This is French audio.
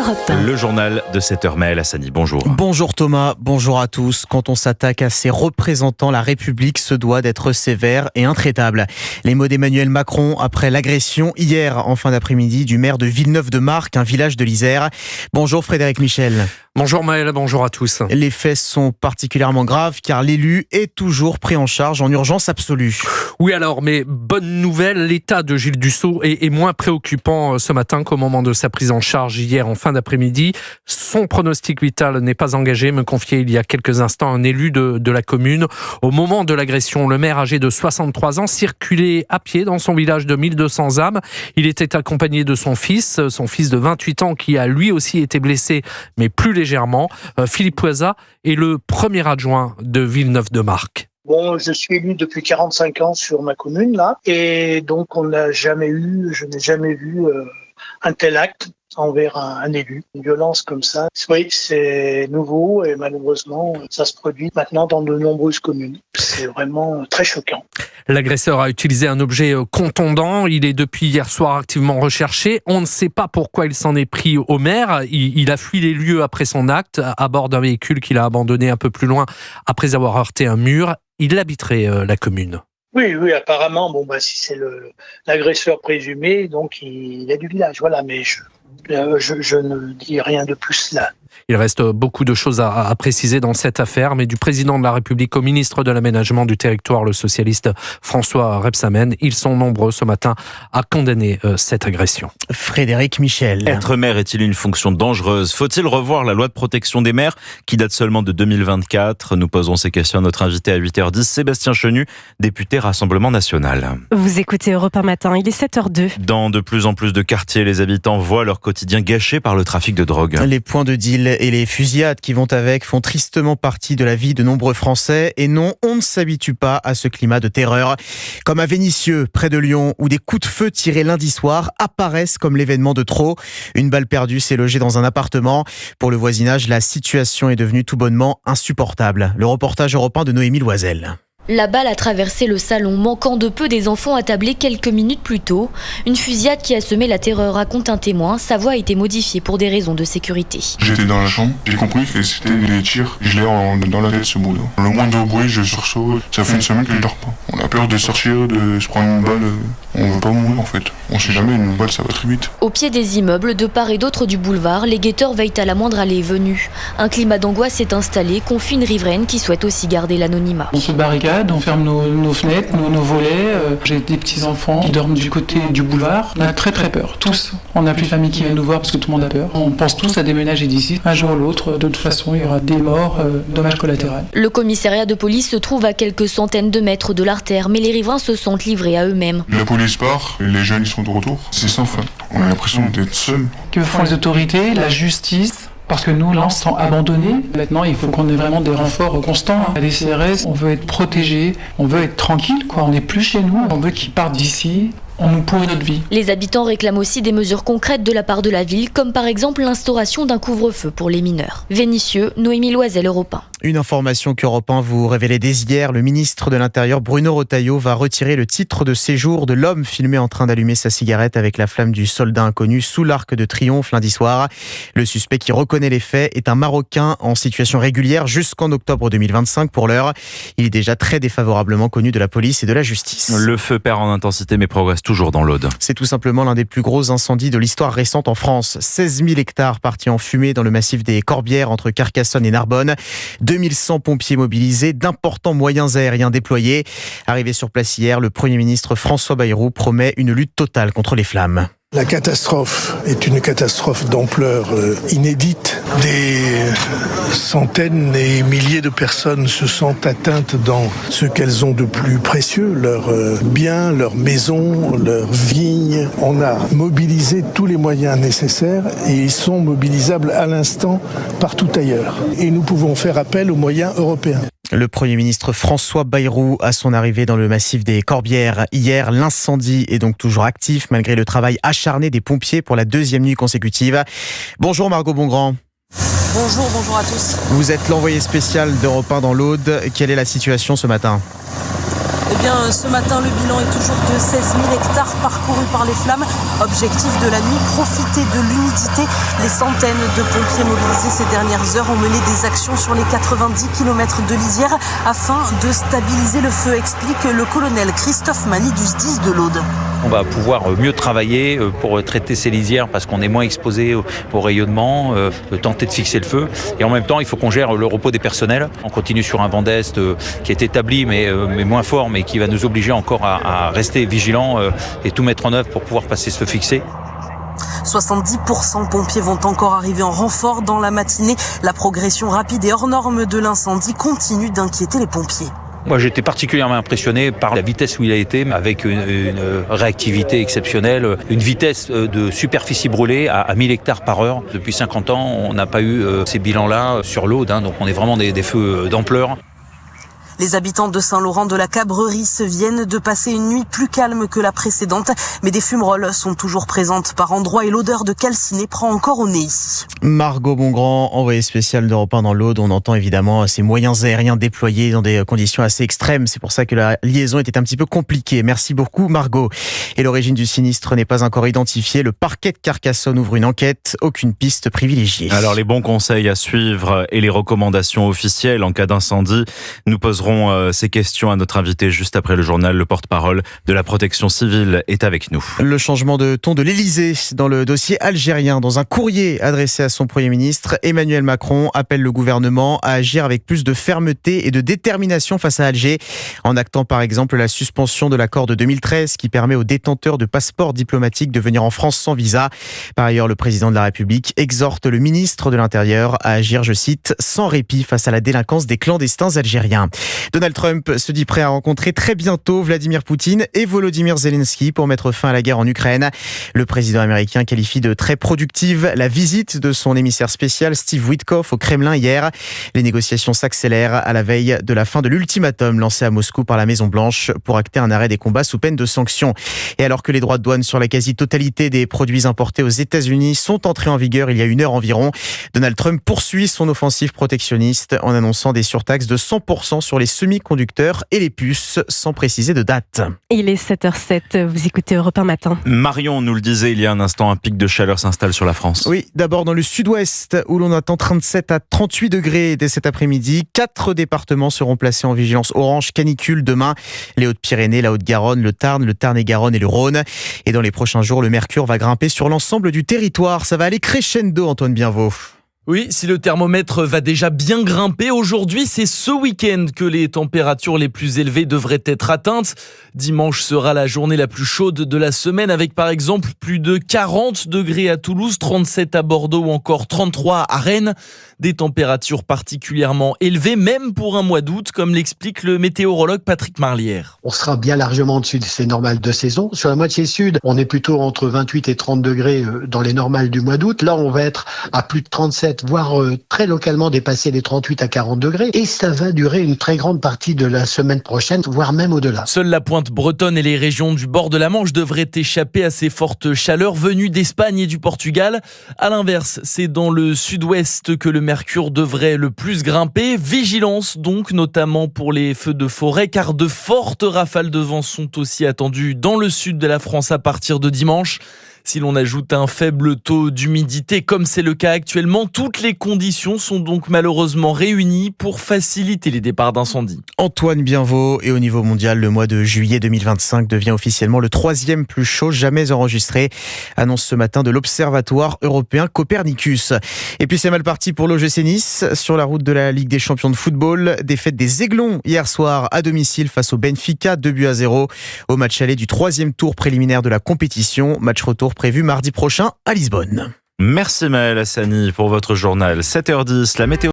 Europe 1. Le journal de 7h, Maël Hassani, bonjour. Bonjour Thomas, bonjour à tous. Quand on s'attaque à ses représentants, la République se doit d'être sévère et intraitable. Les mots d'Emmanuel Macron après l'agression hier en fin d'après-midi du maire de Villeneuve-de-Marcq, un village de l'Isère. Bonjour Frédéric Michel. Bonjour Maël, bonjour à tous. Les faits sont particulièrement graves car l'élu est toujours pris en charge en urgence absolue. Oui alors, mais bonne nouvelle, l'état de Gilles Dussault est moins préoccupant ce matin qu'au moment de sa prise en charge hier en fin d'après-midi. Son pronostic vital n'est pas engagé, me confiait il y a quelques instants un élu de la commune. Au moment de l'agression, le maire âgé de 63 ans circulait à pied dans son village de 1200 âmes. Il était accompagné de son fils de 28 ans qui a lui aussi été blessé, mais plus légèrement. Philippe Poisa est le premier adjoint de Villeneuve-de-Marcq. Bon, je suis élu depuis 45 ans sur ma commune, là, et donc je n'ai jamais vu un tel acte envers un élu. Une violence comme ça, oui, c'est nouveau et malheureusement, ça se produit maintenant dans de nombreuses communes. C'est vraiment très choquant. L'agresseur a utilisé un objet contondant. Il est depuis hier soir activement recherché. On ne sait pas pourquoi il s'en est pris au maire. Il a fui les lieux après son acte à bord d'un véhicule qu'il a abandonné un peu plus loin après avoir heurté un mur. Il habiterait la commune. Oui, apparemment, si c'est l'agresseur présumé, donc il est du village, voilà, mais je ne dis rien de plus là. Il reste beaucoup de choses à préciser dans cette affaire, mais du président de la République au ministre de l'Aménagement du Territoire, le socialiste François Rebsamen, ils sont nombreux ce matin à condamner cette agression. Frédéric Michel. Être maire est-il une fonction dangereuse ? Faut-il revoir la loi de protection des maires qui date seulement de 2024 ? Nous posons ces questions à notre invité à 8h10, Sébastien Chenu, député Rassemblement National. Vous écoutez Europe 1 matin, il est 7h02. Dans de plus en plus de quartiers, les habitants voient leur quotidien gâché par le trafic de drogue. Les points de deal et les fusillades qui vont avec font tristement partie de la vie de nombreux Français. Et non, on ne s'habitue pas à ce climat de terreur. Comme à Vénissieux, près de Lyon, où des coups de feu tirés lundi soir apparaissent comme l'événement de trop. Une balle perdue s'est logée dans un appartement. Pour le voisinage, la situation est devenue tout bonnement insupportable. Le reportage européen de Noémie Loisel. La balle a traversé le salon, manquant de peu des enfants attablés quelques minutes plus tôt. Une fusillade qui a semé la terreur, raconte un témoin. Sa voix a été modifiée pour des raisons de sécurité. J'étais dans la chambre, j'ai compris que c'était des tirs. Je l'ai dans la tête ce boulot. Le moindre bruit, je sursaute. Ça fait une semaine que je dors pas. On a peur de sortir, de se prendre une balle. On veut pas mourir en fait. On sait jamais, une balle ça va très vite. Au pied des immeubles, de part et d'autre du boulevard, les guetteurs veillent à la moindre allée et venue. Un climat d'angoisse s'est installé, confie une riveraine qui souhaite aussi garder l'anonymat. On se barricade, on ferme nos fenêtres, nos volets. J'ai des petits-enfants qui dorment du côté du boulevard. On a très peur, tous. On n'a plus de famille qui vient nous voir parce que tout le monde a peur. On pense tous à déménager d'ici. Un jour ou l'autre, de toute façon, il y aura des morts, dommages collatéraux. Le commissariat de police se trouve à quelques centaines de mètres de l'artère, mais les riverains se sentent livrés à eux-mêmes. La police part, les jeunes ils sont de retour. C'est sans fin. On a l'impression d'être seuls. Que font les autorités, la justice ? Parce que nous, là, on se sent abandonnés. Maintenant, il faut qu'on ait vraiment des renforts constants. À des CRS, on veut être protégés, on veut être tranquille, quoi. On n'est plus chez nous, on veut qu'ils partent d'ici. On nous pourrit notre vie. Les habitants réclament aussi des mesures concrètes de la part de la ville, comme par exemple l'instauration d'un couvre-feu pour les mineurs. Vénissieux, Noémie Loisel, Europe 1. Une information qu'Europe 1 vous révélait dès hier, le ministre de l'Intérieur Bruno Retailleau va retirer le titre de séjour de l'homme filmé en train d'allumer sa cigarette avec la flamme du soldat inconnu sous l'Arc de Triomphe lundi soir. Le suspect qui reconnaît les faits est un Marocain en situation régulière jusqu'en octobre 2025 pour l'heure. Il est déjà très défavorablement connu de la police et de la justice. Le feu perd en intensité mais progresse toujours dans l'Aude. C'est tout simplement l'un des plus gros incendies de l'histoire récente en France. 16 000 hectares partis en fumée dans le massif des Corbières entre Carcassonne et Narbonne. 2100 pompiers mobilisés, d'importants moyens aériens déployés. Arrivé sur place hier, le Premier ministre François Bayrou promet une lutte totale contre les flammes. La catastrophe est une catastrophe d'ampleur inédite. Des centaines et milliers de personnes se sentent atteintes dans ce qu'elles ont de plus précieux, leurs biens, leurs maisons, leurs vignes. On a mobilisé tous les moyens nécessaires et ils sont mobilisables à l'instant partout ailleurs. Et nous pouvons faire appel aux moyens européens. Le Premier ministre François Bayrou à son arrivée dans le massif des Corbières hier. L'incendie est donc toujours actif malgré le travail acharné des pompiers pour la deuxième nuit consécutive. Bonjour Margot Bongrand. Bonjour à tous. Vous êtes l'envoyé spécial d'Europe 1 dans l'Aude. Quelle est la situation ce matin ? Eh bien, ce matin, le bilan est toujours de 16 000 hectares parcourus par les flammes. Objectif de la nuit, profiter de l'humidité. Les centaines de pompiers mobilisés ces dernières heures ont mené des actions sur les 90 km de lisière afin de stabiliser le feu, explique le colonel Christophe Mani du SDIS de l'Aude. On va pouvoir mieux travailler pour traiter ces lisières parce qu'on est moins exposé au rayonnement, tenter de fixer le feu. Et en même temps, il faut qu'on gère le repos des personnels. On continue sur un vent d'Est qui est établi mais moins fort, mais qui va nous obliger encore à rester vigilants et tout mettre en œuvre pour pouvoir passer ce feu fixé. 70% pompiers vont encore arriver en renfort dans la matinée. La progression rapide et hors norme de l'incendie continue d'inquiéter les pompiers. Moi, j'étais particulièrement impressionné par la vitesse où il a été, avec une réactivité exceptionnelle, une vitesse de superficie brûlée à 1000 hectares par heure. Depuis 50 ans, on n'a pas eu ces bilans-là sur l'Aude, donc on est vraiment des feux d'ampleur. Les habitants de Saint-Laurent de la Cabrerie se viennent de passer une nuit plus calme que la précédente, mais des fumerolles sont toujours présentes par endroits et l'odeur de calciné prend encore au nez ici. Margot Bongrand, envoyée spéciale d'Europe 1 dans l'Aude. On entend évidemment ces moyens aériens déployés dans des conditions assez extrêmes. C'est pour ça que la liaison était un petit peu compliquée. Merci beaucoup Margot. Et l'origine du sinistre n'est pas encore identifiée. Le parquet de Carcassonne ouvre une enquête. Aucune piste privilégiée. Alors les bons conseils à suivre et les recommandations officielles en cas d'incendie, nous poserons ces questions à notre invité juste après le journal. Le porte-parole de la protection civile est avec nous. Le changement de ton de l'Elysée dans le dossier algérien. Dans un courrier adressé à son Premier ministre, Emmanuel Macron appelle le gouvernement à agir avec plus de fermeté et de détermination face à Alger, en actant par exemple la suspension de l'accord de 2013 qui permet aux détenteurs de passeports diplomatiques de venir en France sans visa. Par ailleurs, le président de la République exhorte le ministre de l'Intérieur à agir, je cite, sans répit face à la délinquance des clandestins algériens. Donald Trump se dit prêt à rencontrer très bientôt Vladimir Poutine et Volodymyr Zelensky pour mettre fin à la guerre en Ukraine. Le président américain qualifie de très productive la visite de son émissaire spécial Steve Witkoff au Kremlin hier. Les négociations s'accélèrent à la veille de la fin de l'ultimatum lancé à Moscou par la Maison-Blanche pour acter un arrêt des combats sous peine de sanctions. Et alors que les droits de douane sur la quasi-totalité des produits importés aux États-Unis sont entrés en vigueur il y a une heure environ, Donald Trump poursuit son offensive protectionniste en annonçant des surtaxes de 100% sur les semi-conducteurs et les puces, sans préciser de date. Il est 7h07, vous écoutez Europe 1 matin. Marion nous le disait il y a un instant, un pic de chaleur s'installe sur la France. Oui, d'abord dans le sud-ouest, où l'on attend 37 à 38 degrés dès cet après-midi. 4 départements seront placés en vigilance orange canicule demain. Les Hautes-Pyrénées, la Haute-Garonne, le Tarn-et-Garonne et le Rhône. Et dans les prochains jours, le mercure va grimper sur l'ensemble du territoire. Ça va aller crescendo, Antoine Bienvaux. Oui, si le thermomètre va déjà bien grimper, aujourd'hui, c'est ce week-end que les températures les plus élevées devraient être atteintes. Dimanche sera la journée la plus chaude de la semaine avec par exemple plus de 40 degrés à Toulouse, 37 à Bordeaux ou encore 33 à Rennes. Des températures particulièrement élevées, même pour un mois d'août, comme l'explique le météorologue Patrick Marlière. On sera bien largement au-dessus de ces normales de saison. Sur la moitié sud, on est plutôt entre 28 et 30 degrés dans les normales du mois d'août. Là, on va être à plus de 37, voire très localement dépasser les 38 à 40 degrés. Et ça va durer une très grande partie de la semaine prochaine, voire même au-delà. Seule la pointe bretonne et les régions du bord de la Manche devraient échapper à ces fortes chaleurs venues d'Espagne et du Portugal. À l'inverse, c'est dans le sud-ouest que le mercure devrait le plus grimper. Vigilance donc, notamment pour les feux de forêt, car de fortes rafales de vent sont aussi attendues dans le sud de la France à partir de dimanche. Si l'on ajoute un faible taux d'humidité, comme c'est le cas actuellement, toutes les conditions sont donc malheureusement réunies pour faciliter les départs d'incendie. Antoine Bienvaux, et au niveau mondial, le mois de juillet 2025 devient officiellement le 3e plus chaud jamais enregistré, annonce ce matin de l'Observatoire européen Copernicus. Et puis c'est mal parti pour l'OGC Nice, sur la route de la Ligue des champions de football. Défaite des Aiglons hier soir à domicile face au Benfica, 2-0 au match aller du 3e tour préliminaire de la compétition. Match retour prévu mardi prochain à Lisbonne. Merci Maël Hassani pour votre journal. 7h10, la météo.